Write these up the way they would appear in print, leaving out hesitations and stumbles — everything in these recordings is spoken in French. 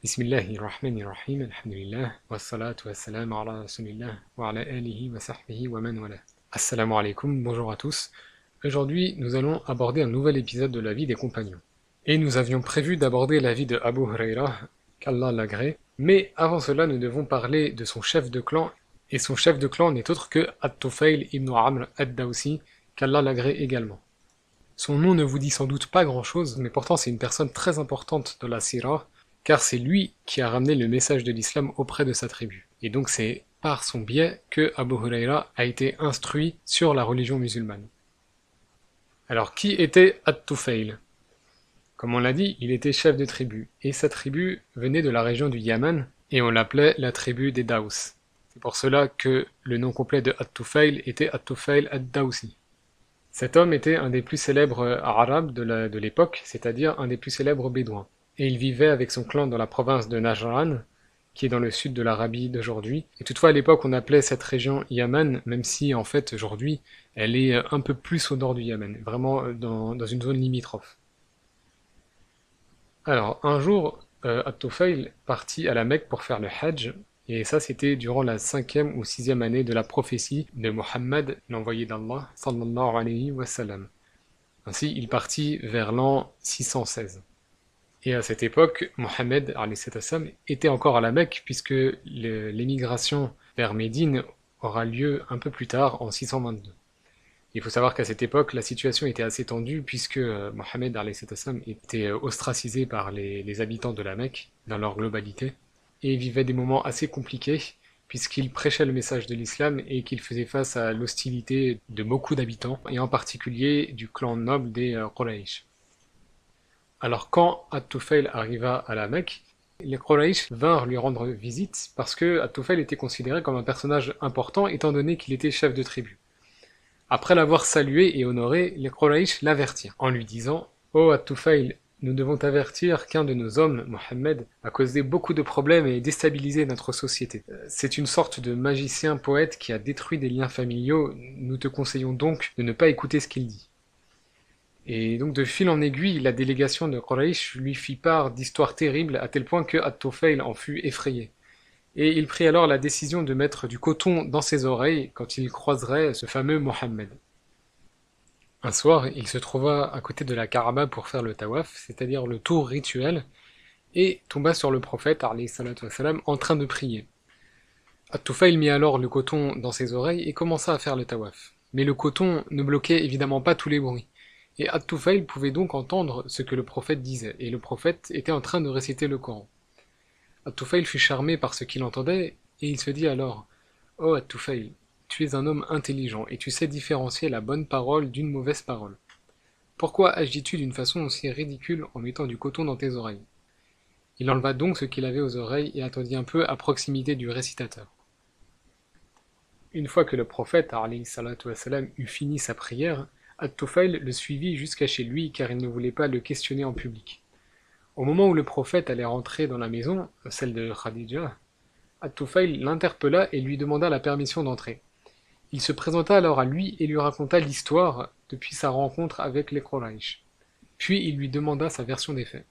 Bismillahirrahmanirrahim, alhamdulillah, wassalatu wassalamu ala rasulillah, wa ala alihi wa sahbihi wa man wala. Assalamu alaikum, bonjour à tous. Aujourd'hui, nous allons aborder un nouvel épisode de la vie des compagnons. Et nous avions prévu d'aborder la vie de Abu Huraira, qu'Allah l'agrée, mais avant cela, nous devons parler de son chef de clan, et son chef de clan n'est autre que At-Tufayl ibn Amr ad-Dawsi, qu'Allah l'agrée également. Son nom ne vous dit sans doute pas grand-chose, mais pourtant c'est une personne très importante de la Sira, car c'est lui qui a ramené le message de l'islam auprès de sa tribu. Et donc c'est par son biais que Abu Huraira a été instruit sur la religion musulmane. Alors qui était At-Tufayl? Comme on l'a dit, il était chef de tribu, et sa tribu venait de la région du Yaman, et on l'appelait la tribu des Daous. C'est pour cela que le nom complet de At-Tufayl était At-Tufayl ad-Dawsi. Cet homme était un des plus célèbres arabes de l'époque, c'est-à-dire un des plus célèbres bédouins. Et il vivait avec son clan dans la province de Najran, qui est dans le sud de l'Arabie d'aujourd'hui. Et toutefois, à l'époque, on appelait cette région Yaman, même si, en fait, aujourd'hui, elle est un peu plus au nord du Yaman, vraiment dans une zone limitrophe. Alors, un jour, At-Tufayl partit à la Mecque pour faire le Hajj, et ça, c'était durant la 5e ou 6e année de la prophétie de Mohammed, l'envoyé d'Allah, sallallahu alayhi wa sallam. Ainsi, il partit vers l'an 616. Et à cette époque, Mohammed était encore à la Mecque, puisque l'émigration vers Médine aura lieu un peu plus tard, en 622. Il faut savoir qu'à cette époque, la situation était assez tendue, puisque Mohammed était ostracisé par les habitants de la Mecque, dans leur globalité, et vivait des moments assez compliqués, puisqu'il prêchait le message de l'islam et qu'il faisait face à l'hostilité de beaucoup d'habitants, et en particulier du clan noble des Quraysh. Alors quand At-Tufayl arriva à la Mecque, les Quraysh vinrent lui rendre visite parce que At-Tufayl était considéré comme un personnage important étant donné qu'il était chef de tribu. Après l'avoir salué et honoré, les Quraysh l'avertirent en lui disant « Oh At-Tufayl, nous devons t'avertir qu'un de nos hommes, Mohammed, a causé beaucoup de problèmes et déstabilisé notre société. C'est une sorte de magicien poète qui a détruit des liens familiaux, nous te conseillons donc de ne pas écouter ce qu'il dit. » Et donc de fil en aiguille, la délégation de Quraysh lui fit part d'histoires terribles à tel point que At-Tufayl en fut effrayé. Et il prit alors la décision de mettre du coton dans ses oreilles quand il croiserait ce fameux Mohammed. Un soir, il se trouva à côté de la Kaaba pour faire le tawaf, c'est-à-dire le tour rituel, et tomba sur le prophète alayhi salatu wassalam, en train de prier. At-Tufayl mit alors le coton dans ses oreilles et commença à faire le tawaf. Mais le coton ne bloquait évidemment pas tous les bruits. Et At-Tufayl pouvait donc entendre ce que le prophète disait, et le prophète était en train de réciter le Coran. At-Tufayl fut charmé par ce qu'il entendait, et il se dit alors « Oh At-Tufayl, tu es un homme intelligent, et tu sais différencier la bonne parole d'une mauvaise parole. Pourquoi agis-tu d'une façon aussi ridicule en mettant du coton dans tes oreilles ?» Il enleva donc ce qu'il avait aux oreilles et attendit un peu à proximité du récitateur. Une fois que le prophète alayhi salatu wassalam eut fini sa prière, At-Tufayl le suivit jusqu'à chez lui car il ne voulait pas le questionner en public. Au moment où le prophète allait rentrer dans la maison, celle de Khadija, At-Tufayl l'interpella et lui demanda la permission d'entrer. Il se présenta alors à lui et lui raconta l'histoire depuis sa rencontre avec les Quraysh. Puis il lui demanda sa version des faits.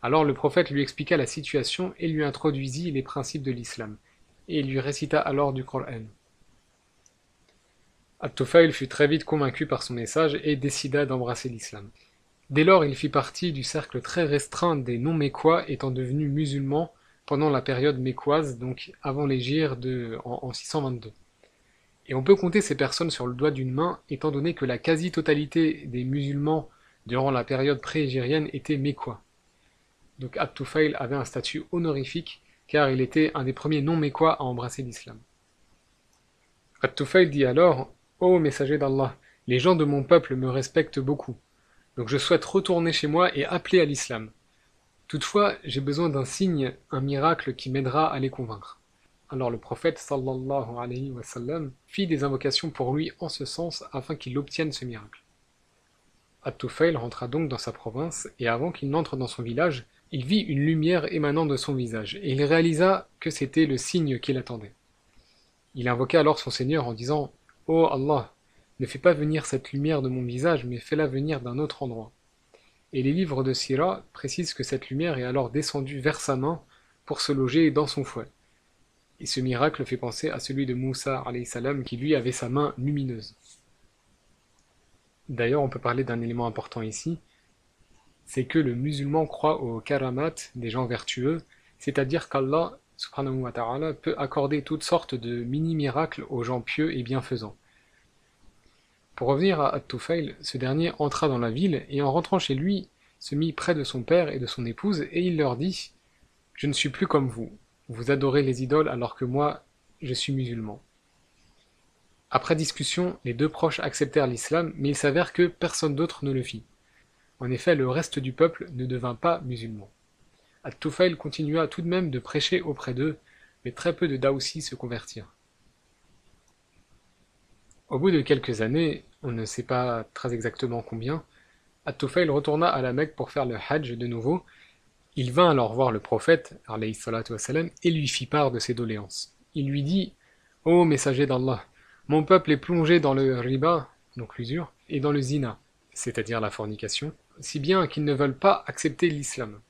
Alors le prophète lui expliqua la situation et lui introduisit les principes de l'islam, et il lui récita alors du Coran. At-Tufayl fut très vite convaincu par son message et décida d'embrasser l'islam. Dès lors, il fit partie du cercle très restreint des non-mécois étant devenus musulmans pendant la période mécoise, donc avant l'hégire en 622. Et on peut compter ces personnes sur le doigt d'une main, étant donné que la quasi-totalité des musulmans durant la période pré-hégirienne étaient mécois. Donc At-Tufayl avait un statut honorifique, car il était un des premiers non-mécois à embrasser l'islam. At-Tufayl dit alors « Ô messager d'Allah, les gens de mon peuple me respectent beaucoup, donc je souhaite retourner chez moi et appeler à l'islam. Toutefois, j'ai besoin d'un signe, un miracle qui m'aidera à les convaincre. » Alors le prophète sallallahu alayhi wa sallam fit des invocations pour lui en ce sens afin qu'il obtienne ce miracle. At-Tufayl rentra donc dans sa province et avant qu'il n'entre dans son village, il vit une lumière émanant de son visage et il réalisa que c'était le signe qu'il attendait. Il invoqua alors son Seigneur en disant « Ô Allah, ne fais pas venir cette lumière de mon visage, mais fais-la venir d'un autre endroit. » Et les livres de Sira précisent que cette lumière est alors descendue vers sa main pour se loger dans son fouet. Et ce miracle fait penser à celui de Moussa alayhi salam qui lui avait sa main lumineuse. D'ailleurs, on peut parler d'un élément important ici, c'est que le musulman croit aux karamat des gens vertueux, c'est-à-dire qu'Allah subhanahu wa ta'ala peut accorder toutes sortes de mini-miracles aux gens pieux et bienfaisants. Pour revenir à At-Tufayl, ce dernier entra dans la ville et en rentrant chez lui, se mit près de son père et de son épouse et il leur dit « Je ne suis plus comme vous, vous adorez les idoles alors que moi, je suis musulman. » Après discussion, les deux proches acceptèrent l'islam, mais il s'avère que personne d'autre ne le fit. En effet, le reste du peuple ne devint pas musulman. At-Tufayl continua tout de même de prêcher auprès d'eux, mais très peu de Daoussi se convertirent. Au bout de quelques années, on ne sait pas très exactement combien, At-Tufayl retourna à la Mecque pour faire le Hajj de nouveau. Il vint alors voir le prophète, alayhi salatu wassalam, et lui fit part de ses doléances. Il lui dit « Ô messager d'Allah, mon peuple est plongé dans le riba, donc l'usure, et dans le zina, c'est-à-dire la fornication, si bien qu'ils ne veulent pas accepter l'islam.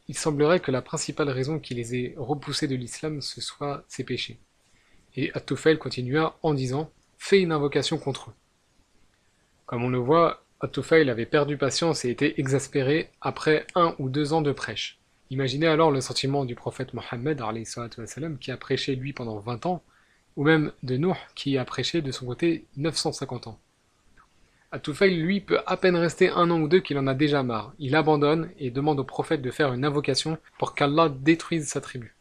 Il semblerait que la principale raison qui les ait repoussés de l'islam, ce soit ces péchés. » Et At-Tufayl continua en disant « Fais une invocation contre eux. » Comme on le voit, At-Tufayl avait perdu patience et était exaspéré après 1 ou 2 ans de prêche. Imaginez alors le sentiment du prophète Mohammed alayhi salatu wassalam, qui a prêché lui pendant 20 ans, ou même de Nuh qui a prêché de son côté 950 ans. At-Tufayl lui peut à peine rester 1 an ou 2 qu'il en a déjà marre. Il abandonne et demande au prophète de faire une invocation pour qu'Allah détruise sa tribu.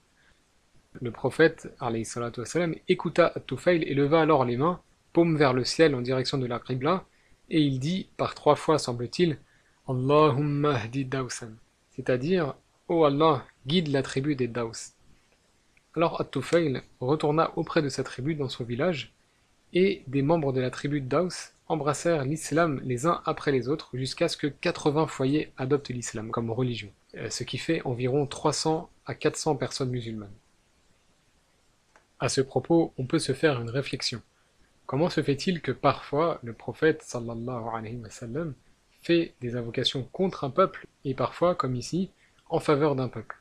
Le prophète alayhi salatu wassalam écouta At-Tufayl et leva alors les mains, paume vers le ciel en direction de la Qibla, et il dit, par 3 fois semble-t-il, Allahumma hdi Dawsan, c'est-à-dire, ô Allah, guide la tribu des Daws. Alors At-Tufayl retourna auprès de sa tribu dans son village, et des membres de la tribu de Daws embrassèrent l'islam les uns après les autres jusqu'à ce que 80 foyers adoptent l'islam comme religion, ce qui fait environ 300 à 400 personnes musulmanes. À ce propos, on peut se faire une réflexion. Comment se fait-il que parfois le prophète sallallahu alayhi wa sallam fait des invocations contre un peuple et parfois, comme ici, en faveur d'un peuple?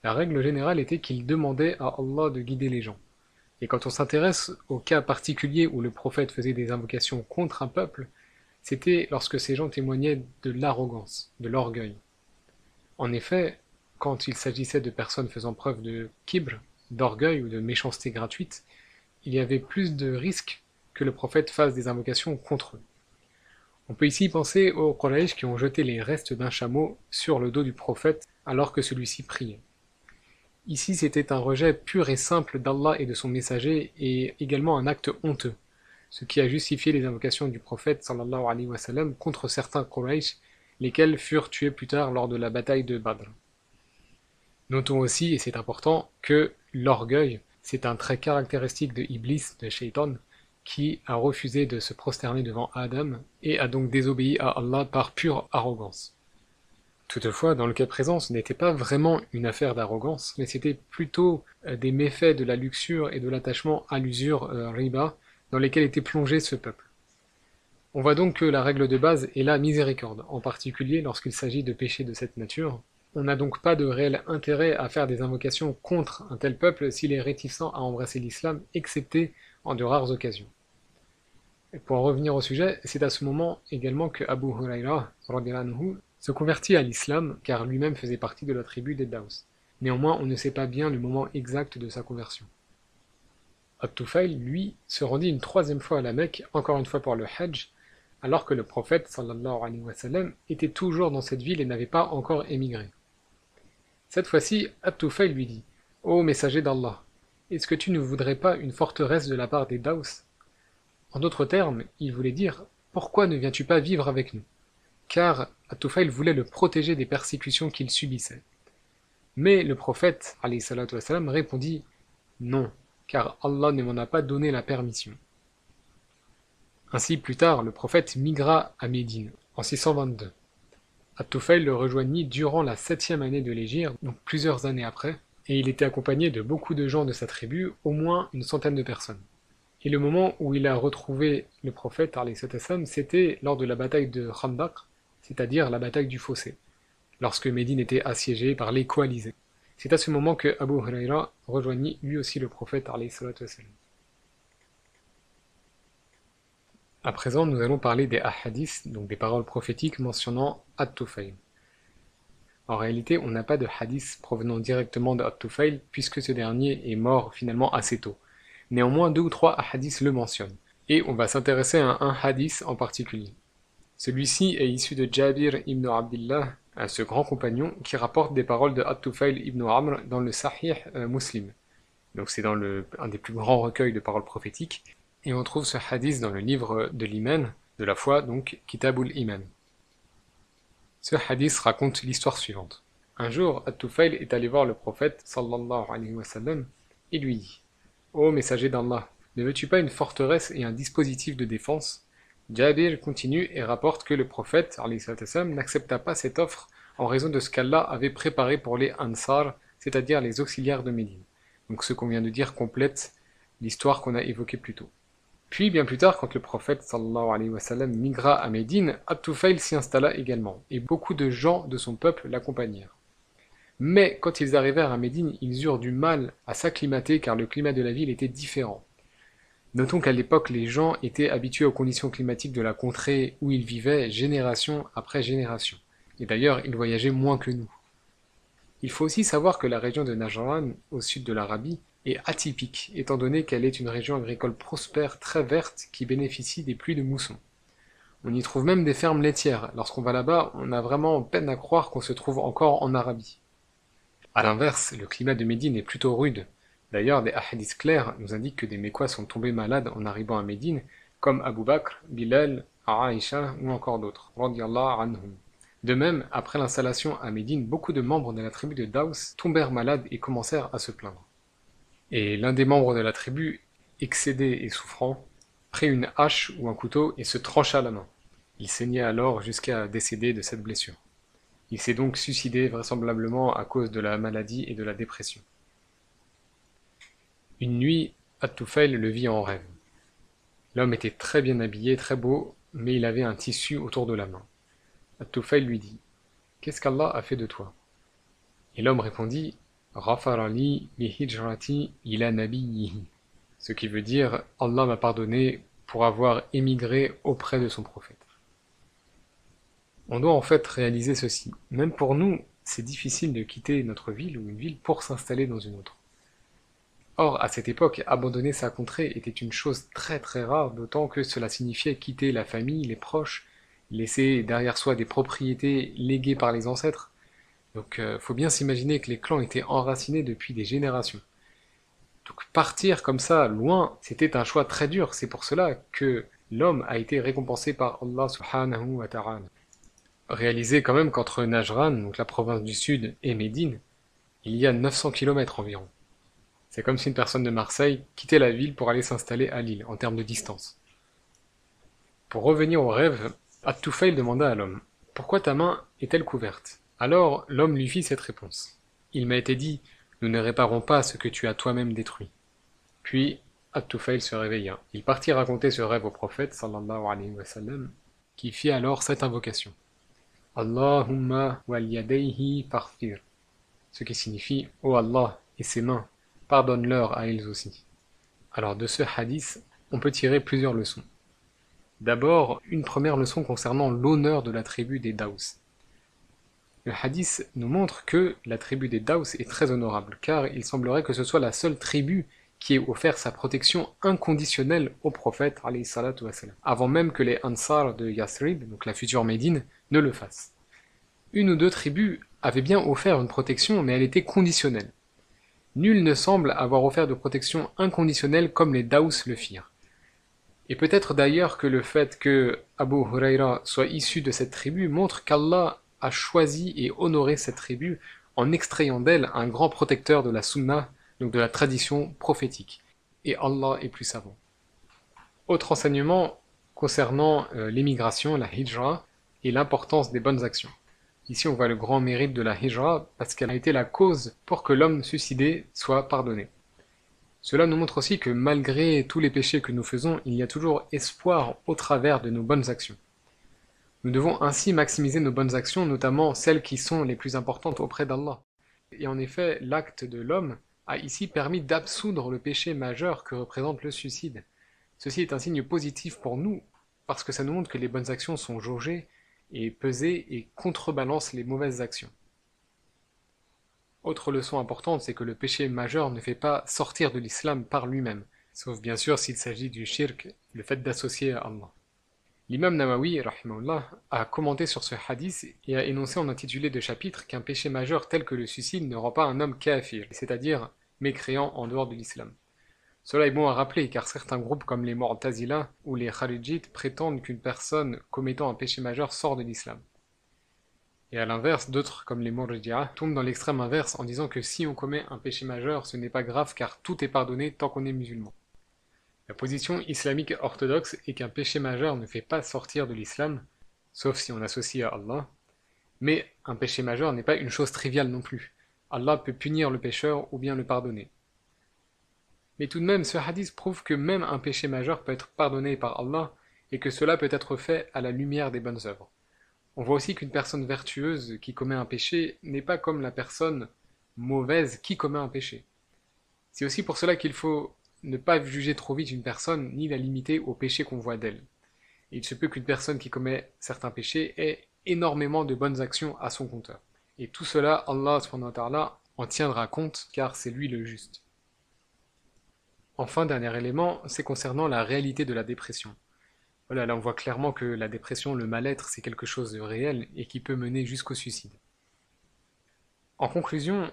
La règle générale était qu'il demandait à Allah de guider les gens. Et quand on s'intéresse au cas particulier où le prophète faisait des invocations contre un peuple, c'était lorsque ces gens témoignaient de l'arrogance, de l'orgueil. En effet, quand il s'agissait de personnes faisant preuve de kibr, d'orgueil ou de méchanceté gratuite, il y avait plus de risques que le prophète fasse des invocations contre eux. On peut ici penser aux Quraysh qui ont jeté les restes d'un chameau sur le dos du prophète alors que celui-ci priait. Ici, c'était un rejet pur et simple d'Allah et de son messager et également un acte honteux, ce qui a justifié les invocations du prophète sallallahu alayhi wa sallam contre certains Quraysh, lesquels furent tués plus tard lors de la bataille de Badr. Notons aussi, et c'est important, que l'orgueil, c'est un trait caractéristique de Iblis, de Shaitan, qui a refusé de se prosterner devant Adam et a donc désobéi à Allah par pure arrogance. Toutefois, dans le cas présent, ce n'était pas vraiment une affaire d'arrogance, mais c'était plutôt des méfaits de la luxure et de l'attachement à l'usure riba dans lesquels était plongé ce peuple. On voit donc que la règle de base est la miséricorde, en particulier lorsqu'il s'agit de péchés de cette nature. On n'a donc pas de réel intérêt à faire des invocations contre un tel peuple s'il est réticent à embrasser l'islam, excepté en de rares occasions. Et pour en revenir au sujet, c'est à ce moment également que Abu Huraira se convertit à l'islam, car lui-même faisait partie de la tribu des Daws. Néanmoins, on ne sait pas bien le moment exact de sa conversion. At-Tufayl, lui, se rendit une 3e fois à la Mecque, encore une fois pour le Hajj, alors que le prophète sallallahu alayhi wa sallam était toujours dans cette ville et n'avait pas encore émigré. Cette fois-ci, At-Tufayl lui dit « Ô messager d'Allah, est-ce que tu ne voudrais pas une forteresse de la part des Daws ?» En d'autres termes, il voulait dire « Pourquoi ne viens-tu pas vivre avec nous ?» Car At-Tufayl voulait le protéger des persécutions qu'il subissait. Mais le prophète alayhi salatu wassalam, répondit « Non, car Allah ne m'en a pas donné la permission. » Ainsi, plus tard, le prophète migra à Médine, en 622. At-Tufayl le rejoignit durant la 7e année de l'hégire, donc plusieurs années après, et il était accompagné de beaucoup de gens de sa tribu, au moins une centaine de personnes. Et le moment où il a retrouvé le prophète, c'était lors de la bataille de Khandaq, c'est-à-dire la bataille du fossé. lorsque Médine était assiégée par les coalisés. C'est à ce moment que Abu Huraira rejoignit lui aussi le prophète alayhi salatu wassalam. À présent, nous allons parler des ahadiths, donc des paroles prophétiques mentionnant At-Tufayl. En réalité, on n'a pas de hadith provenant directement de At-Tufayl, puisque ce dernier est mort finalement assez tôt. Néanmoins, 2 ou 3 hadiths le mentionnent. Et on va s'intéresser à un hadith en particulier. Celui-ci est issu de Jabir ibn Abdillah, ce grand compagnon, qui rapporte des paroles de At-Tufayl ibn Amr dans le Sahih Muslim. Donc c'est dans un des plus grands recueils de paroles prophétiques. Et on trouve ce hadith dans le livre de l'Iman, de la foi, donc Kitabul Iman. Ce hadith raconte l'histoire suivante. Un jour, At-Tufayl est allé voir le prophète, sallallahu alayhi wa sallam, et lui dit « Ô messager d'Allah, ne veux-tu pas une forteresse et un dispositif de défense ?» Jabir continue et rapporte que le prophète, alayhi sallam, n'accepta pas cette offre en raison de ce qu'Allah avait préparé pour les Ansar, c'est-à-dire les auxiliaires de Médine. Donc ce qu'on vient de dire complète l'histoire qu'on a évoquée plus tôt. Puis, bien plus tard, quand le prophète sallallahu alayhi wa sallam migra à Médine, At-Tufayl s'y installa également, et beaucoup de gens de son peuple l'accompagnèrent. Mais quand ils arrivèrent à Médine, ils eurent du mal à s'acclimater car le climat de la ville était différent. Notons qu'à l'époque, les gens étaient habitués aux conditions climatiques de la contrée où ils vivaient génération après génération. Et d'ailleurs, ils voyageaient moins que nous. Il faut aussi savoir que la région de Najran, au sud de l'Arabie, est atypique, étant donné qu'elle est une région agricole prospère, très verte, qui bénéficie des pluies de mousson. On y trouve même des fermes laitières. Lorsqu'on va là-bas, on a vraiment peine à croire qu'on se trouve encore en Arabie. A l'inverse, le climat de Médine est plutôt rude. D'ailleurs, des hadiths clairs nous indiquent que des Mécois sont tombés malades en arrivant à Médine, comme Abu Bakr, Bilal, Aïcha ou encore d'autres. Radiyallahu anhum. De même, après l'installation à Médine, beaucoup de membres de la tribu de Daous tombèrent malades et commencèrent à se plaindre. Et l'un des membres de la tribu, excédé et souffrant, prit une hache ou un couteau et se trancha la main. Il saignait alors jusqu'à décéder de cette blessure. Il s'est donc suicidé vraisemblablement à cause de la maladie et de la dépression. Une nuit, At-Tufayl le vit en rêve. L'homme était très bien habillé, très beau, mais il avait un tissu autour de la main. At-Tufayl lui dit « Qu'est-ce qu'Allah a fait de toi ?» Et l'homme répondit « Ghafarali bi hijrati ila nabiyyihi » ce qui veut dire « Allah m'a pardonné pour avoir émigré auprès de son prophète ». On doit en fait réaliser ceci. Même pour nous, c'est difficile de quitter notre ville ou une ville pour s'installer dans une autre. Or, à cette époque, abandonner sa contrée était une chose très très rare, d'autant que cela signifiait quitter la famille, les proches, laisser derrière soi des propriétés léguées par les ancêtres. Donc, faut bien s'imaginer que les clans étaient enracinés depuis des générations. Donc, partir comme ça, loin, c'était un choix très dur. C'est pour cela que l'homme a été récompensé par Allah subhanahu wa ta'ala. Réalisez quand même qu'entre Najran, donc la province du Sud, et Médine, il y a 900 km environ. C'est comme si une personne de Marseille quittait la ville pour aller s'installer à Lille, en termes de distance. Pour revenir au rêve, At-Tufayl demanda à l'homme « Pourquoi ta main est-elle couverte ?» Alors l'homme lui fit cette réponse. « Il m'a été dit, nous ne réparons pas ce que tu as toi-même détruit. » Puis At-Tufayl se réveilla. Il partit raconter ce rêve au prophète, sallallahu alayhi wa sallam, qui fit alors cette invocation. « Allahumma wal yadayhi farfir » ce qui signifie « Ô Allah et ses mains, pardonne-leur à elles aussi. » Alors de ce hadith, on peut tirer plusieurs leçons. D'abord, une première leçon concernant l'honneur de la tribu des Daous. Le hadith nous montre que la tribu des Daous est très honorable, car il semblerait que ce soit la seule tribu qui ait offert sa protection inconditionnelle au prophète, alayhi salatu wassalam, avant même que les Ansar de Yathrib, donc la future Médine, ne le fassent. Une ou deux tribus avaient bien offert une protection, mais elle était conditionnelle. Nul ne semble avoir offert de protection inconditionnelle comme les Daous le firent. Et peut-être d'ailleurs que le fait que Abu Huraira soit issu de cette tribu montre qu'Allah a choisi et honoré cette tribu en extrayant d'elle un grand protecteur de la sunna, donc de la tradition prophétique. Et Allah est plus savant. Autre enseignement concernant l'émigration, la hijra, et l'importance des bonnes actions. Ici on voit le grand mérite de la hijra parce qu'elle a été la cause pour que l'homme suicidé soit pardonné. Cela nous montre aussi que malgré tous les péchés que nous faisons, il y a toujours espoir au travers de nos bonnes actions. Nous devons ainsi maximiser nos bonnes actions, notamment celles qui sont les plus importantes auprès d'Allah. Et en effet, l'acte de l'homme a ici permis d'absoudre le péché majeur que représente le suicide. Ceci est un signe positif pour nous, parce que ça nous montre que les bonnes actions sont jaugées et pesées et contrebalancent les mauvaises actions. Autre leçon importante, c'est que le péché majeur ne fait pas sortir de l'islam par lui-même, sauf bien sûr s'il s'agit du shirk, le fait d'associer à Allah. L'imam Nawawi, rahimahullah, a commenté sur ce hadith et a énoncé en intitulé de chapitre qu'un péché majeur tel que le suicide ne rend pas un homme kafir, c'est-à-dire mécréant en dehors de l'islam. Cela est bon à rappeler car certains groupes comme les Mu'tazila ou les Kharijites prétendent qu'une personne commettant un péché majeur sort de l'islam. Et à l'inverse, d'autres comme les Murji'a tombent dans l'extrême inverse en disant que si on commet un péché majeur, ce n'est pas grave car tout est pardonné tant qu'on est musulman. La position islamique orthodoxe est qu'un péché majeur ne fait pas sortir de l'islam, sauf si on associe à Allah, mais un péché majeur n'est pas une chose triviale non plus. Allah peut punir le pécheur ou bien le pardonner. Mais tout de même, ce hadith prouve que même un péché majeur peut être pardonné par Allah et que cela peut être fait à la lumière des bonnes œuvres. On voit aussi qu'une personne vertueuse qui commet un péché n'est pas comme la personne mauvaise qui commet un péché. C'est aussi pour cela qu'il faut ne pas juger trop vite une personne ni la limiter au péché qu'on voit d'elle. Et il se peut qu'une personne qui commet certains péchés ait énormément de bonnes actions à son compteur. Et tout cela, Allah subhanahu wa ta'ala en tiendra compte car c'est lui le juste. Enfin, dernier élément, c'est concernant la réalité de la dépression. Voilà, là on voit clairement que la dépression, le mal-être, c'est quelque chose de réel et qui peut mener jusqu'au suicide. En conclusion,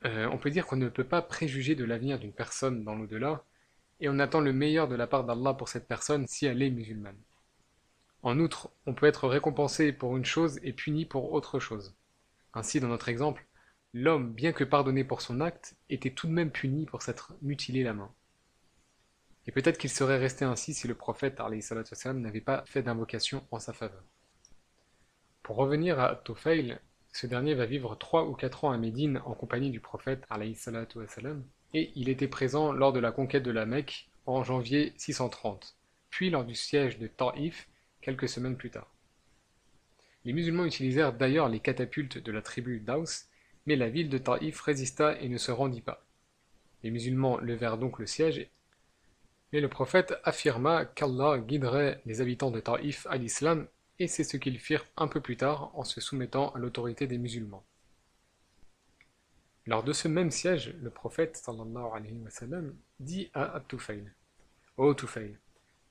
on peut dire qu'on ne peut pas préjuger de l'avenir d'une personne dans l'au-delà, et on attend le meilleur de la part d'Allah pour cette personne si elle est musulmane. En outre, on peut être récompensé pour une chose et puni pour autre chose. Ainsi, dans notre exemple, l'homme, bien que pardonné pour son acte, était tout de même puni pour s'être mutilé la main. Et peut-être qu'il serait resté ainsi si le prophète alayhi salatu wassalam n'avait pas fait d'invocation en sa faveur. Pour revenir à At-Tufayl, ce dernier va vivre 3 ou 4 ans à Médine en compagnie du prophète alayhi salatu wassalam, et il était présent lors de la conquête de la Mecque en janvier 630, puis lors du siège de Taïf quelques semaines plus tard. Les musulmans utilisèrent d'ailleurs les catapultes de la tribu d'Aws, mais la ville de Taïf résista et ne se rendit pas. Les musulmans levèrent donc le siège, mais le prophète affirma qu'Allah guiderait les habitants de Taïf à l'islam, et c'est ce qu'ils firent un peu plus tard en se soumettant à l'autorité des musulmans. Lors de ce même siège, le prophète sallallahu alayhi wa sallam dit à At-Tufayl: Ô Tufayl,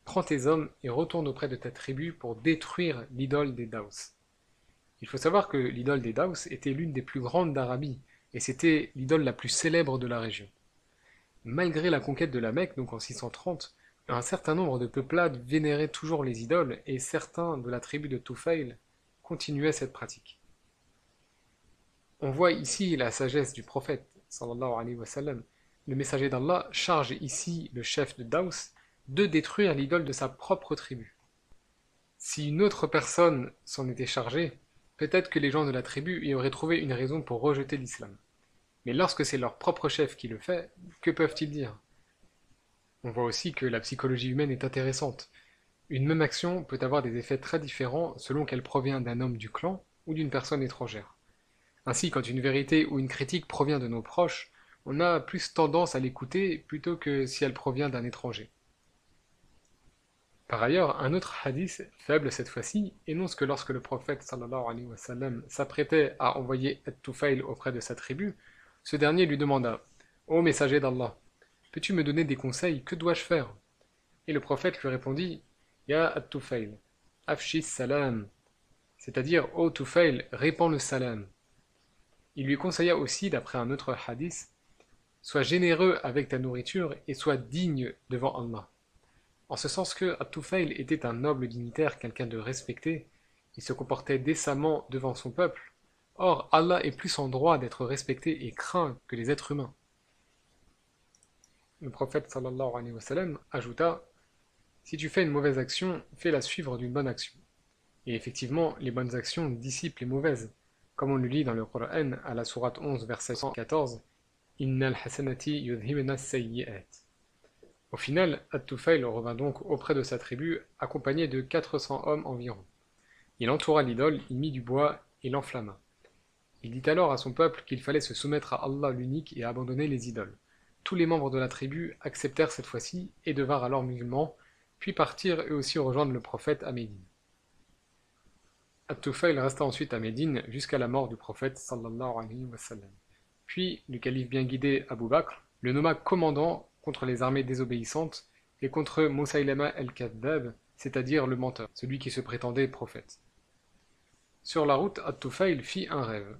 prends tes hommes et retourne auprès de ta tribu pour détruire l'idole des Daws. Il faut savoir que l'idole des Daws était l'une des plus grandes d'Arabie, et c'était l'idole la plus célèbre de la région. Malgré la conquête de la Mecque, donc en 630, un certain nombre de peuplades vénéraient toujours les idoles, et certains de la tribu de Tufayl continuaient cette pratique. On voit ici la sagesse du prophète, sallallahu alayhi wa sallam. Le messager d'Allah charge ici le chef de Daws de détruire l'idole de sa propre tribu. Si une autre personne s'en était chargée, peut-être que les gens de la tribu y auraient trouvé une raison pour rejeter l'islam. Mais lorsque c'est leur propre chef qui le fait, que peuvent-ils dire? On voit aussi que la psychologie humaine est intéressante. Une même action peut avoir des effets très différents selon qu'elle provient d'un homme du clan ou d'une personne étrangère. Ainsi, quand une vérité ou une critique provient de nos proches, on a plus tendance à l'écouter plutôt que si elle provient d'un étranger. Par ailleurs, un autre hadith, faible cette fois-ci, énonce que lorsque le prophète sallallahu alayhi wa sallam s'apprêtait à envoyer At-Tufayl auprès de sa tribu, ce dernier lui demanda: Ô messager d'Allah, peux-tu me donner des conseils? Que dois-je faire? Et le prophète lui répondit: Ya At-Tufayl, afshis salam, c'est-à-dire ô Tufayl, répands le salam. Il lui conseilla aussi, d'après un autre hadith, sois généreux avec ta nourriture et sois digne devant Allah. En ce sens que At-Tufayl était un noble dignitaire, quelqu'un de respecté, il se comportait décemment devant son peuple. Or, Allah est plus en droit d'être respecté et craint que les êtres humains. Le prophète sallallahu alayhi wa sallam ajouta: si tu fais une mauvaise action, fais-la suivre d'une bonne action. Et effectivement, les bonnes actions dissipent les mauvaises. Comme on le lit dans le Coran à la sourate 11, verset 114, Innal hasanati yudhibna sayyi'at. Au final, At-Tufayl revint donc auprès de sa tribu, accompagné de 400 hommes environ. Il entoura l'idole, il mit du bois et l'enflamma. Il dit alors à son peuple qu'il fallait se soumettre à Allah l'unique et abandonner les idoles. Tous les membres de la tribu acceptèrent cette fois-ci et devinrent alors musulmans, puis partirent eux aussi rejoindre le prophète à Médine. At-Tufayl resta ensuite à Médine jusqu'à la mort du prophète sallallahu alayhi wa sallam. Puis le calife bien guidé Abu Bakr le nomma commandant contre les armées désobéissantes et contre Musaylama el-Kadhdhab, c'est-à-dire le menteur, celui qui se prétendait prophète. Sur la route, At-Tufayl fit un rêve.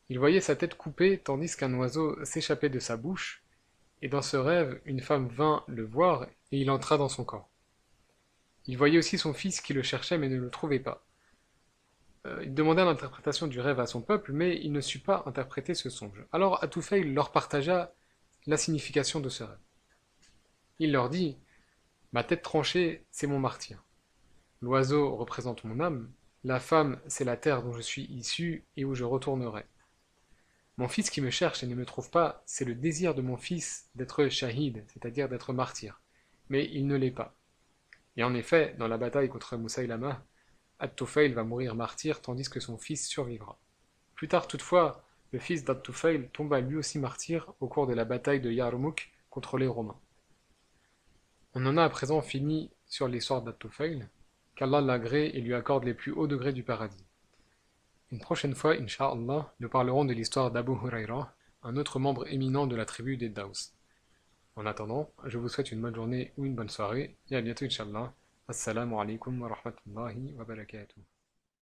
Il voyait sa tête coupée tandis qu'un oiseau s'échappait de sa bouche, et dans ce rêve, une femme vint le voir et il entra dans son corps. Il voyait aussi son fils qui le cherchait mais ne le trouvait pas. Il demanda l'interprétation du rêve à son peuple, mais il ne sut pas interpréter ce songe. Alors At-Tufayl leur partagea la signification de ce rêve. Il leur dit: ma tête tranchée, c'est mon martyr. L'oiseau représente mon âme, la femme, c'est la terre dont je suis issu et où je retournerai. Mon fils qui me cherche et ne me trouve pas, c'est le désir de mon fils d'être shahid, c'est-à-dire d'être martyr. Mais il ne l'est pas. Et en effet, dans la bataille contre Musaylama, At-Tufayl va mourir martyr tandis que son fils survivra. Plus tard toutefois, le fils d'At-Tufayl tomba lui aussi martyr au cours de la bataille de Yarmouk contre les Romains. On en a à présent fini sur l'histoire d'At-Tufayl, qu'Allah l'agrée et lui accorde les plus hauts degrés du paradis. Une prochaine fois, Inch'Allah, nous parlerons de l'histoire d'Abu Huraira, un autre membre éminent de la tribu des Daws. En attendant, je vous souhaite une bonne journée ou une bonne soirée, et à bientôt Inch'Allah. Assalamu alaikum wa rahmatullahi wa barakatuh.